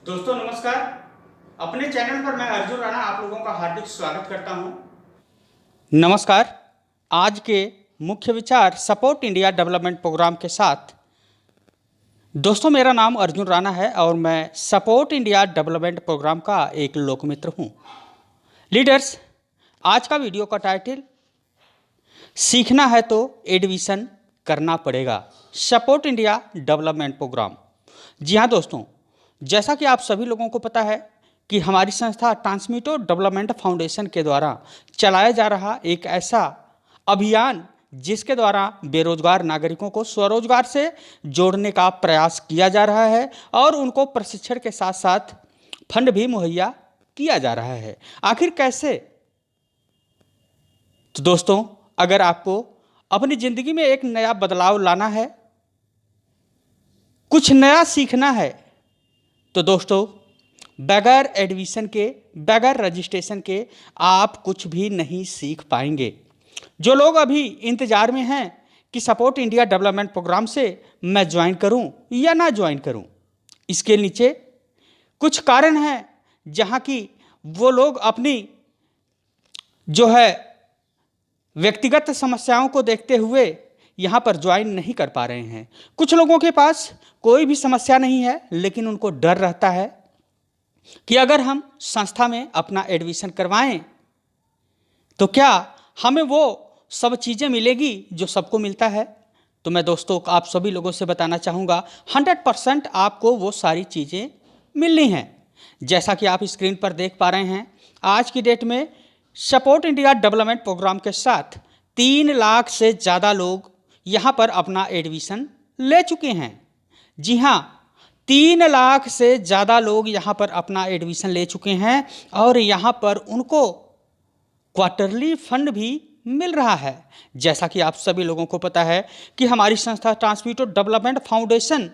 दोस्तों नमस्कार। अपने चैनल पर मैं अर्जुन राणा आप लोगों का हार्दिक स्वागत करता हूं। नमस्कार। आज के मुख्य विचार सपोर्ट इंडिया डेवलपमेंट प्रोग्राम के साथ। दोस्तों मेरा नाम अर्जुन राणा है और मैं सपोर्ट इंडिया डेवलपमेंट प्रोग्राम का एक लोकमित्र हूं। लीडर्स, आज का वीडियो का टाइटल सीखना है तो एडमिशन करना पड़ेगा, सपोर्ट इंडिया डेवलपमेंट प्रोग्राम। जी हाँ दोस्तों, जैसा कि आप सभी लोगों को पता है कि हमारी संस्था ट्रांसमीटो डेवलपमेंट फाउंडेशन के द्वारा चलाया जा रहा एक ऐसा अभियान जिसके द्वारा बेरोजगार नागरिकों को स्वरोजगार से जोड़ने का प्रयास किया जा रहा है और उनको प्रशिक्षण के साथ साथ फंड भी मुहैया किया जा रहा है। आखिर कैसे? तो दोस्तों, अगर आपको अपनी जिंदगी में एक नया बदलाव लाना है, कुछ नया सीखना है, तो दोस्तों बगैर एडमिशन के, बगैर रजिस्ट्रेशन के आप कुछ भी नहीं सीख पाएंगे। जो लोग अभी इंतजार में हैं कि सपोर्ट इंडिया डेवलपमेंट प्रोग्राम से मैं ज्वाइन करूं या ना ज्वाइन करूं, इसके नीचे कुछ कारण हैं जहां की वो लोग अपनी जो है व्यक्तिगत समस्याओं को देखते हुए यहाँ पर ज्वाइन नहीं कर पा रहे हैं। कुछ लोगों के पास कोई भी समस्या नहीं है, लेकिन उनको डर रहता है कि अगर हम संस्था में अपना एडमिशन करवाएं तो क्या हमें वो सब चीज़ें मिलेगी जो सबको मिलता है। तो मैं दोस्तों आप सभी लोगों से बताना चाहूँगा 100% आपको वो सारी चीज़ें मिलनी हैं। जैसा कि आप स्क्रीन पर देख पा रहे हैं, आज की डेट में सपोर्ट इंडिया डेवलपमेंट प्रोग्राम के साथ 3 लाख से ज़्यादा लोग यहाँ पर अपना एडमिशन ले चुके हैं। जी हाँ, 3 लाख से ज़्यादा लोग यहाँ पर अपना एडमिशन ले चुके हैं और यहाँ पर उनको क्वार्टरली फंड भी मिल रहा है। जैसा कि आप सभी लोगों को पता है कि हमारी संस्था ट्रांसमीटो डेवलपमेंट फाउंडेशन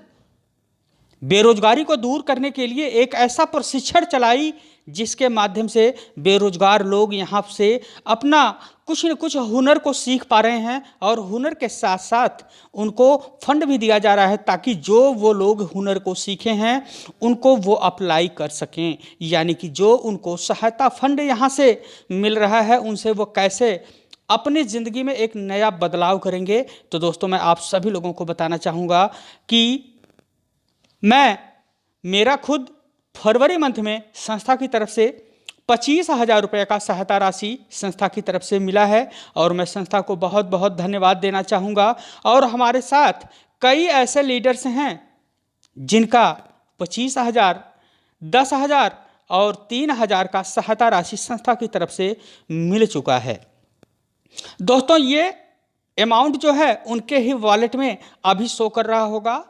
बेरोजगारी को दूर करने के लिए एक ऐसा प्रशिक्षण चलाई जिसके माध्यम से बेरोजगार लोग यहाँ से अपना कुछ न कुछ हुनर को सीख पा रहे हैं और हुनर के साथ साथ उनको फंड भी दिया जा रहा है ताकि जो वो लोग हुनर को सीखे हैं उनको वो अप्लाई कर सकें। यानी कि जो उनको सहायता फंड यहाँ से मिल रहा है उनसे वो कैसे अपनी ज़िंदगी में एक नया बदलाव करेंगे। तो दोस्तों मैं आप सभी लोगों को बताना चाहूँगा कि मेरा खुद फरवरी मंथ में संस्था की तरफ से 25,000 रुपये का सहायता राशि संस्था की तरफ से मिला है और मैं संस्था को बहुत बहुत धन्यवाद देना चाहूँगा। और हमारे साथ कई ऐसे लीडर्स हैं जिनका 25,000, 10,000 और 3,000 का सहायता राशि संस्था की तरफ से मिल चुका है। दोस्तों ये अमाउंट जो है उनके ही वॉलेट में अभी शो कर रहा होगा।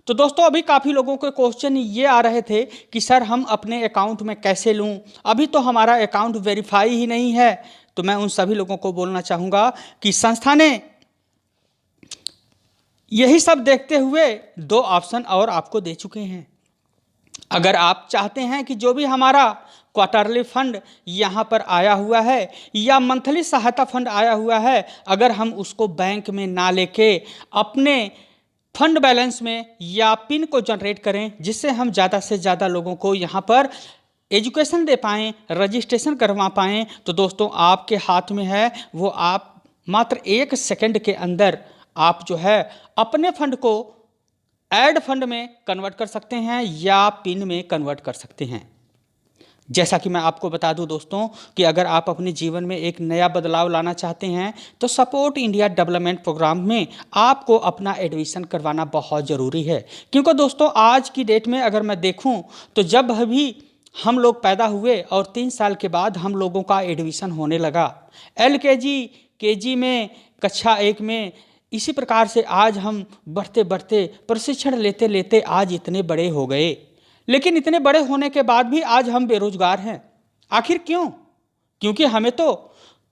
तो दोस्तों अभी काफ़ी लोगों के क्वेश्चन ये आ रहे थे कि सर हम अपने अकाउंट में कैसे लूं, अभी तो हमारा अकाउंट वेरीफाई ही नहीं है। तो मैं उन सभी लोगों को बोलना चाहूँगा कि संस्था ने यही सब देखते हुए 2 ऑप्शन और आपको दे चुके हैं। अगर आप चाहते हैं कि जो भी हमारा क्वार्टरली फंड यहाँ पर आया हुआ है या मंथली सहायता फंड आया हुआ है, अगर हम उसको बैंक में ना लेके अपने फंड बैलेंस में या पिन को जनरेट करें जिससे हम ज़्यादा से ज़्यादा लोगों को यहाँ पर एजुकेशन दे पाएँ, रजिस्ट्रेशन करवा पाएँ, तो दोस्तों आपके हाथ में है वो। आप मात्र 1 सेकंड के अंदर आप जो है अपने फंड को ऐड फंड में कन्वर्ट कर सकते हैं या पिन में कन्वर्ट कर सकते हैं। जैसा कि मैं आपको बता दूं दोस्तों कि अगर आप अपने जीवन में एक नया बदलाव लाना चाहते हैं तो सपोर्ट इंडिया डेवलपमेंट प्रोग्राम में आपको अपना एडमिशन करवाना बहुत ज़रूरी है। क्योंकि दोस्तों आज की डेट में अगर मैं देखूं तो जब भी हम लोग पैदा हुए और 3 साल के बाद हम लोगों का एडमिशन होने लगा, LKG KG में, कक्षा 1 में, इसी प्रकार से आज हम बढ़ते बढ़ते प्रशिक्षण लेते लेते आज इतने बड़े हो गए। लेकिन इतने बड़े होने के बाद भी आज हम बेरोजगार हैं। आखिर क्यों? क्योंकि हमें तो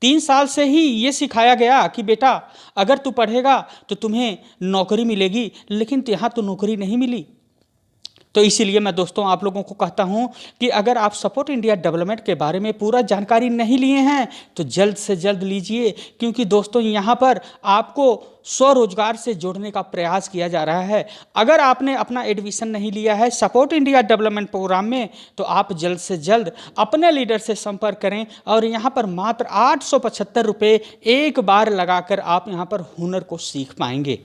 3 साल से ही ये सिखाया गया कि बेटा अगर तू पढ़ेगा तो तुम्हें नौकरी मिलेगी, लेकिन यहाँ तो नौकरी नहीं मिली। तो इसीलिए मैं दोस्तों आप लोगों को कहता हूं कि अगर आप सपोर्ट इंडिया डेवलपमेंट के बारे में पूरा जानकारी नहीं लिए हैं तो जल्द से जल्द लीजिए, क्योंकि दोस्तों यहां पर आपको स्वरोजगार से जोड़ने का प्रयास किया जा रहा है। अगर आपने अपना एडमिशन नहीं लिया है सपोर्ट इंडिया डेवलपमेंट प्रोग्राम में तो आप जल्द से जल्द अपने लीडर से संपर्क करें और यहाँ पर मात्र 875 रुपये एक बार लगाकर आप यहाँ पर हुनर को सीख पाएंगे।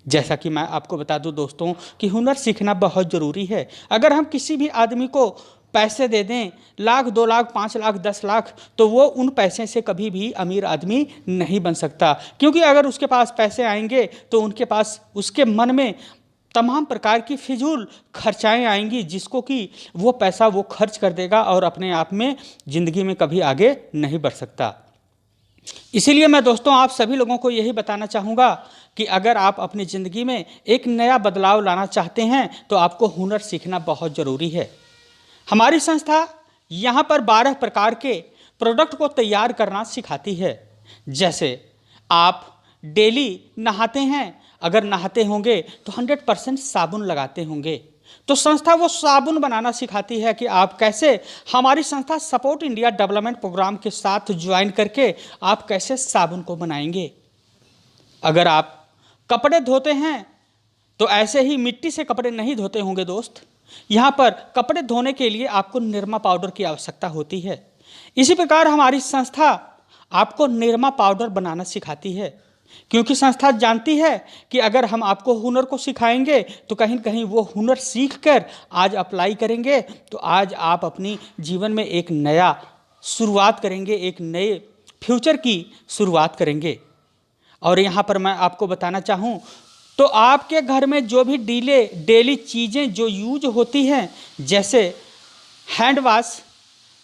जैसा कि मैं आपको बता दूं दोस्तों कि हुनर सीखना बहुत ज़रूरी है। अगर हम किसी भी आदमी को पैसे दे दें, लाख, 2 लाख, 5 लाख, 10 लाख, तो वो उन पैसे से कभी भी अमीर आदमी नहीं बन सकता, क्योंकि अगर उसके पास पैसे आएंगे तो उनके पास उसके मन में तमाम प्रकार की फिजूल खर्चाएं आएंगी, जिसको कि वो पैसा वो खर्च कर देगा और अपने आप में ज़िंदगी में कभी आगे नहीं बढ़ सकता। इसीलिए मैं दोस्तों आप सभी लोगों को यही बताना चाहूँगा कि अगर आप अपनी ज़िंदगी में एक नया बदलाव लाना चाहते हैं तो आपको हुनर सीखना बहुत ज़रूरी है। हमारी संस्था यहाँ पर 12 प्रकार के प्रोडक्ट को तैयार करना सिखाती है। जैसे आप डेली नहाते हैं, अगर नहाते होंगे तो 100% साबुन लगाते होंगे, तो संस्था वो साबुन बनाना सिखाती है कि आप कैसे हमारी संस्था सपोर्ट इंडिया डेवलपमेंट प्रोग्राम के साथ ज्वाइन करके आप कैसे साबुन को बनाएंगे। अगर आप कपड़े धोते हैं तो ऐसे ही मिट्टी से कपड़े नहीं धोते होंगे दोस्त, यहाँ पर कपड़े धोने के लिए आपको निरमा पाउडर की आवश्यकता होती है। इसी प्रकार हमारी संस्था आपको निरमा पाउडर बनाना सिखाती है, क्योंकि संस्था जानती है कि अगर हम आपको हुनर को सिखाएंगे तो कहीं न कहीं वो हुनर सीख कर आज अप्लाई करेंगे तो आज आप अपनी जीवन में एक नया शुरुआत करेंगे, एक नए फ्यूचर की शुरुआत करेंगे। और यहाँ पर मैं आपको बताना चाहूँ तो आपके घर में जो भी डेली चीज़ें जो यूज होती हैं, जैसे हैंड वॉश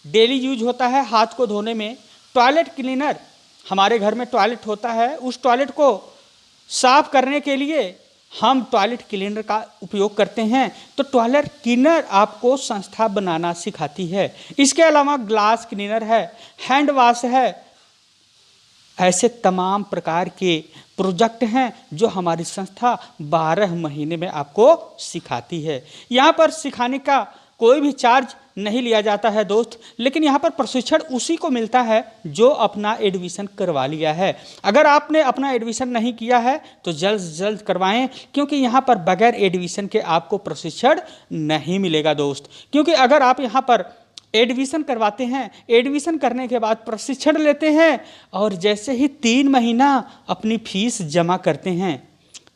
डेली यूज होता है हाथ को धोने में, टॉयलेट क्लीनर हमारे घर में टॉयलेट होता है, उस टॉयलेट को साफ करने के लिए हम टॉयलेट क्लीनर का उपयोग करते हैं, तो टॉयलेट क्लीनर आपको संस्था बनाना सिखाती है। इसके अलावा ग्लास क्लीनर है, हैंड वॉश है, ऐसे तमाम प्रकार के प्रोजेक्ट हैं जो हमारी संस्था 12 महीने में आपको सिखाती है। यहाँ पर सिखाने का कोई भी चार्ज नहीं लिया जाता है दोस्त, लेकिन यहाँ पर प्रशिक्षण उसी को मिलता है जो अपना एडमिशन करवा लिया है। अगर आपने अपना एडमिशन नहीं किया है तो जल्द से जल्द करवाएं, क्योंकि यहाँ पर बगैर एडमिशन के आपको प्रशिक्षण नहीं मिलेगा दोस्त। क्योंकि अगर आप यहाँ पर एडमिशन करवाते हैं, एडमिशन करने के बाद प्रशिक्षण लेते हैं और जैसे ही 3 महीना अपनी फीस जमा करते हैं,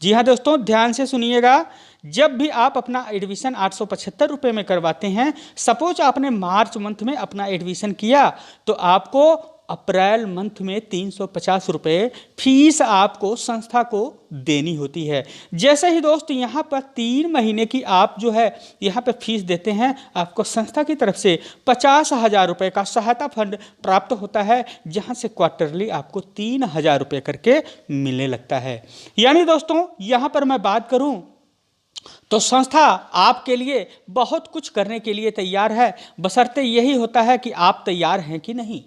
जी हाँ दोस्तों ध्यान से सुनिएगा, जब भी आप अपना एडमिशन 875 रुपये में करवाते हैं, सपोज आपने मार्च मंथ में अपना एडमिशन किया तो आपको अप्रैल मंथ में 350 रुपये फीस आपको संस्था को देनी होती है। जैसे ही दोस्त यहाँ पर 3 महीने की आप जो है यहाँ पर फीस देते हैं, आपको संस्था की तरफ से 50,000 रुपये का सहायता फंड प्राप्त होता है, जहाँ से क्वार्टरली आपको 3,000 रुपये करके मिलने लगता है। यानी दोस्तों यहाँ पर मैं बात करूँ तो संस्था आपके लिए बहुत कुछ करने के लिए तैयार है, बशर्ते यही होता है कि आप तैयार हैं कि नहीं।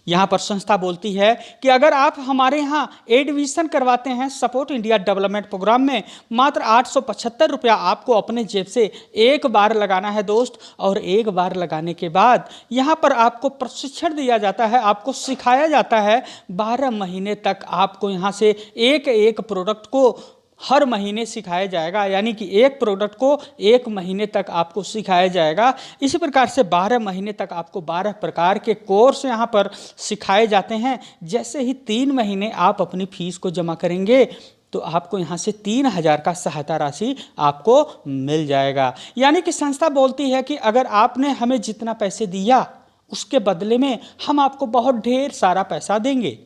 यहाँ पर संस्था बोलती है कि अगर आप हमारे यहाँ एडमिशन करवाते हैं सपोर्ट इंडिया डेवलपमेंट प्रोग्राम में, मात्र 875 रुपया आपको अपने जेब से एक बार लगाना है दोस्त, और एक बार लगाने के बाद यहाँ पर आपको प्रशिक्षण दिया जाता है, आपको सिखाया जाता है। 12 महीने तक आपको यहाँ से एक एक प्रोडक्ट को हर महीने सिखाया जाएगा, यानी कि एक प्रोडक्ट को 1 महीने तक आपको सिखाया जाएगा। इसी प्रकार से 12 महीने तक आपको 12 प्रकार के कोर्स यहाँ पर सिखाए जाते हैं। जैसे ही 3 महीने आप अपनी फीस को जमा करेंगे तो आपको यहाँ से 3,000 का सहायता राशि आपको मिल जाएगा। यानी कि संस्था बोलती है कि अगर आपने हमें जितना पैसे दिया उसके बदले में हम आपको बहुत ढेर सारा पैसा देंगे।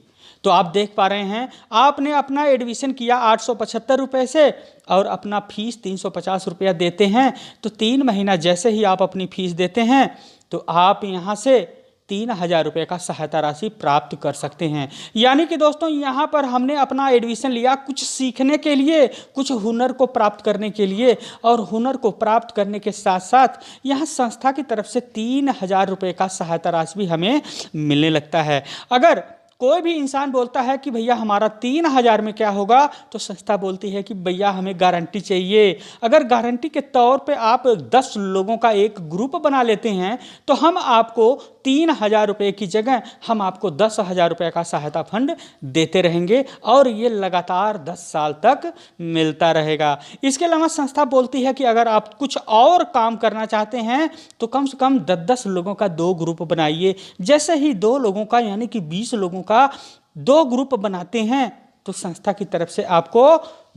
तो आप देख पा रहे हैं, आपने अपना एडमिशन किया 875 रुपये से और अपना फीस 350 रुपया देते हैं, तो 3 महीना जैसे ही आप अपनी फीस देते हैं तो आप यहाँ से 3,000 रुपये का सहायता राशि प्राप्त कर सकते हैं। यानी कि दोस्तों यहाँ पर हमने अपना एडमिशन लिया कुछ सीखने के लिए, कुछ हुनर को प्राप्त करने के लिए, और हुनर को प्राप्त करने के साथ साथ यहाँ संस्था की तरफ से 3,000 रुपये का सहायता राशि भी हमें मिलने लगता है। अगर कोई भी इंसान बोलता है कि भैया हमारा 3,000 में क्या होगा, तो संस्था बोलती है कि भैया हमें गारंटी चाहिए। अगर गारंटी के तौर पे आप 10 लोगों का एक ग्रुप बना लेते हैं तो हम आपको 3,000 रुपये की जगह हम आपको 10,000 रुपये का सहायता फंड देते रहेंगे और ये लगातार 10 साल तक मिलता रहेगा। इसके अलावा संस्था बोलती है कि अगर आप कुछ और काम करना चाहते हैं तो कम से कम 10-10 लोगों का 2 ग्रुप बनाइए। जैसे ही 2 लोगों का यानी कि 20 लोगों का 2 ग्रुप बनाते हैं तो संस्था की तरफ से आपको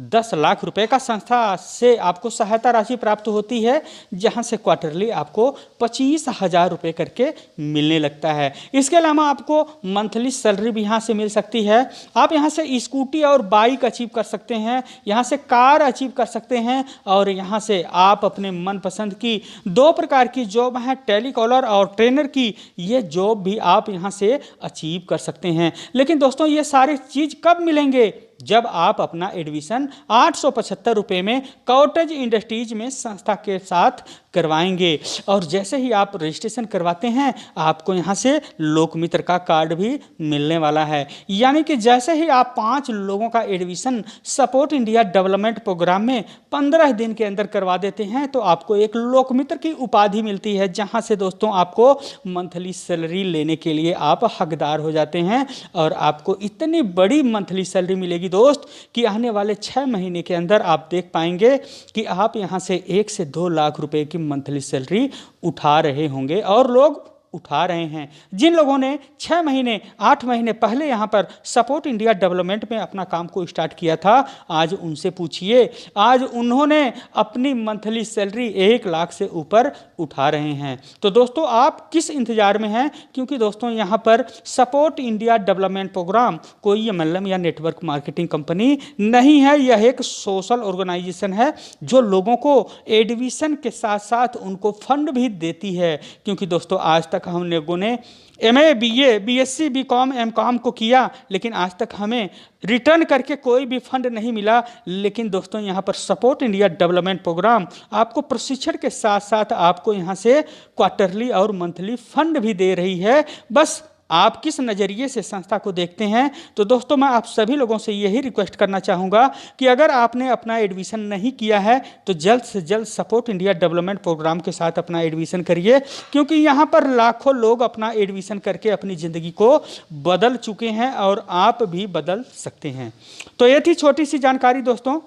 10 लाख रुपए का संस्था से आपको सहायता राशि प्राप्त होती है, जहां से क्वार्टरली आपको 25,000 रुपये करके मिलने लगता है। इसके अलावा आपको मंथली सैलरी भी यहाँ से मिल सकती है। आप यहाँ से स्कूटी और बाइक अचीव कर सकते हैं, यहाँ से कार अचीव कर सकते हैं और यहाँ से आप अपने मनपसंद की 2 प्रकार की जॉब हैं, टेलीकॉलर और ट्रेनर की, ये जॉब भी आप यहाँ से अचीव कर सकते हैं। लेकिन दोस्तों ये सारी चीज़ कब मिलेंगे? जब आप अपना एडमिशन 875 रुपये में कॉटेज इंडस्ट्रीज में संस्था के साथ करवाएंगे। और जैसे ही आप रजिस्ट्रेशन करवाते हैं आपको यहाँ से लोकमित्र का कार्ड भी मिलने वाला है। यानी कि जैसे ही आप 5 लोगों का admission support India development programme में 15 दिन के अंदर करवा देते हैं तो आपको एक लोकमित्र की उपाधि मिलती है, जहाँ से दोस्तों आपको मंथली सैलरी लेने के लिए आप हकदार हो जाते हैं। और आपको इतनी बड़ी मंथली सैलरी मिलेगी दोस्त कि आने वाले 6 महीने के अंदर आप देख पाएंगे कि आप यहां से 1 से 2 लाख रुपए की मंथली सैलरी उठा रहे होंगे और लोग उठा रहे हैं। जिन लोगों ने 6 महीने 8 महीने पहले यहाँ पर सपोर्ट इंडिया डेवलपमेंट में अपना काम को स्टार्ट किया था, आज उनसे पूछिए, आज उन्होंने अपनी मंथली सैलरी 1 लाख से ऊपर उठा रहे हैं। तो दोस्तों आप किस इंतजार में हैं? क्योंकि दोस्तों यहाँ पर सपोर्ट इंडिया डेवलपमेंट प्रोग्राम कोई MLM या नेटवर्क मार्केटिंग कंपनी नहीं है, यह एक सोशल ऑर्गेनाइजेशन है जो लोगों को एडमिशन के साथ साथ उनको फंड भी देती है। क्योंकि दोस्तों आज तक हम लोगों ने MA BA BSc BCom MCom को किया, लेकिन आज तक हमें रिटर्न करके कोई भी फंड नहीं मिला। लेकिन दोस्तों यहाँ पर सपोर्ट इंडिया डेवलपमेंट प्रोग्राम आपको प्रशिक्षण के साथ साथ आपको यहाँ से क्वार्टरली और मंथली फंड भी दे रही है। बस आप किस नज़रिए से संस्था को देखते हैं। तो दोस्तों मैं आप सभी लोगों से यही रिक्वेस्ट करना चाहूँगा कि अगर आपने अपना एडमिशन नहीं किया है तो जल्द से जल्द सपोर्ट इंडिया डेवलपमेंट प्रोग्राम के साथ अपना एडमिशन करिए, क्योंकि यहाँ पर लाखों लोग अपना एडमिशन करके अपनी ज़िंदगी को बदल चुके हैं और आप भी बदल सकते हैं। तो ये थी छोटी सी जानकारी दोस्तों।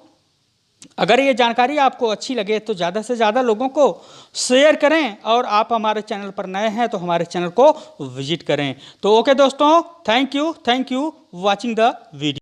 अगर ये जानकारी आपको अच्छी लगे तो ज़्यादा से ज़्यादा लोगों को शेयर करें और आप हमारे चैनल पर नए हैं तो हमारे चैनल को विजिट करें। तो ओके दोस्तों, thank you watching the video.